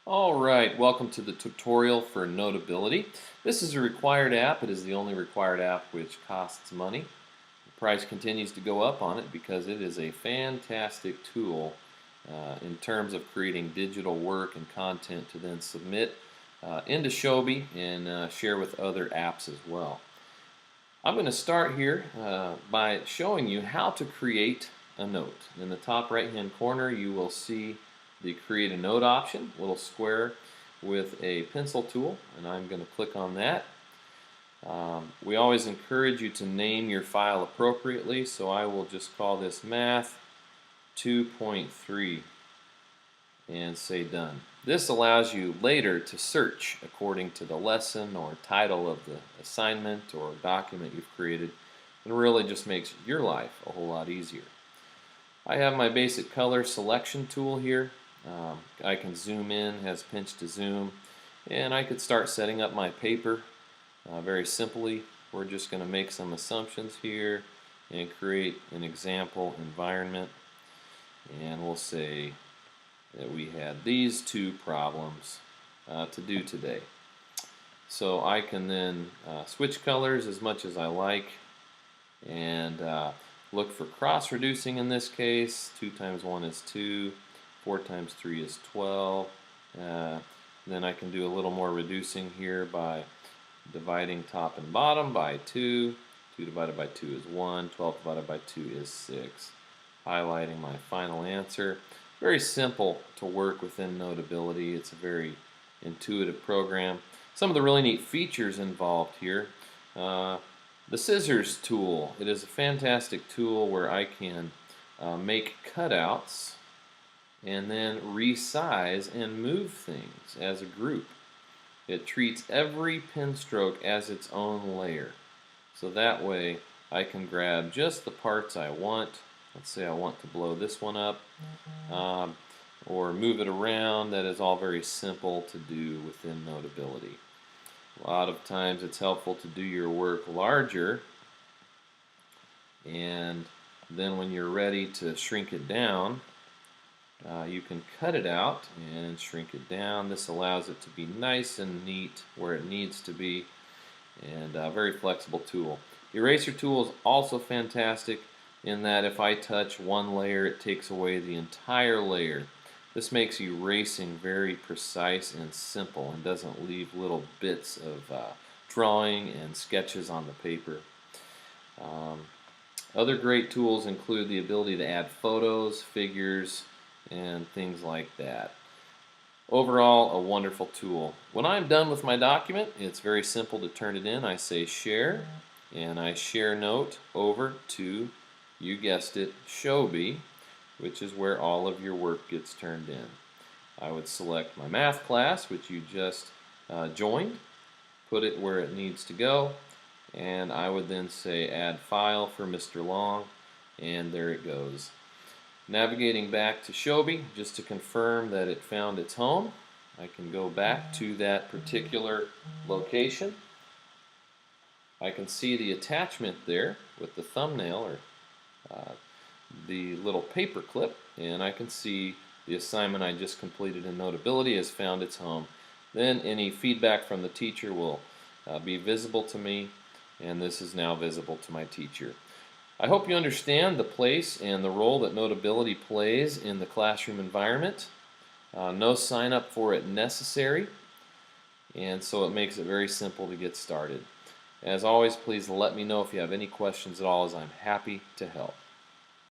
Alright, welcome to the tutorial for Notability. This is a required app. It is the only required app which costs money. The price continues to go up on it because it is a fantastic tool in terms of creating digital work and content to then submit into Shobi and share with other apps as well. I'm going to start here by showing you how to create a note. In the top right hand corner you will see the create a note option, a little square with a pencil tool, and I'm going to click on that. We always encourage you to name your file appropriately, so I will just call this Math 2.3 and say done. This allows you later to search according to the lesson or title of the assignment or document you've created, and really just makes your life a whole lot easier. I have my basic color selection tool here. I can zoom in, has pinch to zoom, and I could start setting up my paper very simply. We're just going to make some assumptions here and create an example environment, and we'll say that we had these two problems to do today. So I can then switch colors as much as I like and look for cross-reducing in this case. 2 times 1 is 2, 4 times 3 is 12. Then I can do a little more reducing here by dividing top and bottom by 2. 2 divided by 2 is 1. 12 divided by 2 is 6. Highlighting my final answer. Very simple to work within Notability. It's a very intuitive program. Some of the really neat features involved here. The scissors tool. It is a fantastic tool where I can make cutouts and then resize and move things as a group. It treats every pen stroke as its own layer. So that way I can grab just the parts I want. Let's say I want to blow this one up or move it around. That is all very simple to do within Notability. A lot of times it's helpful to do your work larger, and then when you're ready to shrink it down, you can cut it out and shrink it down. This allows it to be nice and neat where it needs to be, and a very flexible tool. The eraser tool is also fantastic in that if I touch one layer, it takes away the entire layer. This makes erasing very precise and simple and doesn't leave little bits of drawing and sketches on the paper. Other great tools include the ability to add photos, figures, and things like that. Overall, a wonderful tool. When I'm done with my document, it's very simple to turn it in. I say share, and I share note over to, you guessed it, Shobi, which is where all of your work gets turned in. I would select my math class, which you just joined, put it where it needs to go, and I would then say add file for Mr. Long, and there it goes. Navigating back to Shobi, just to confirm that it found its home, I can go back to that particular location. I can see the attachment there with the thumbnail or the little paper clip, and I can see the assignment I just completed in Notability has found its home. Then any feedback from the teacher will be visible to me, and this is now visible to my teacher. I hope you understand the place and the role that Notability plays in the classroom environment. No sign up for it necessary, and so it makes it very simple to get started. As always, please let me know if you have any questions at all, as I'm happy to help.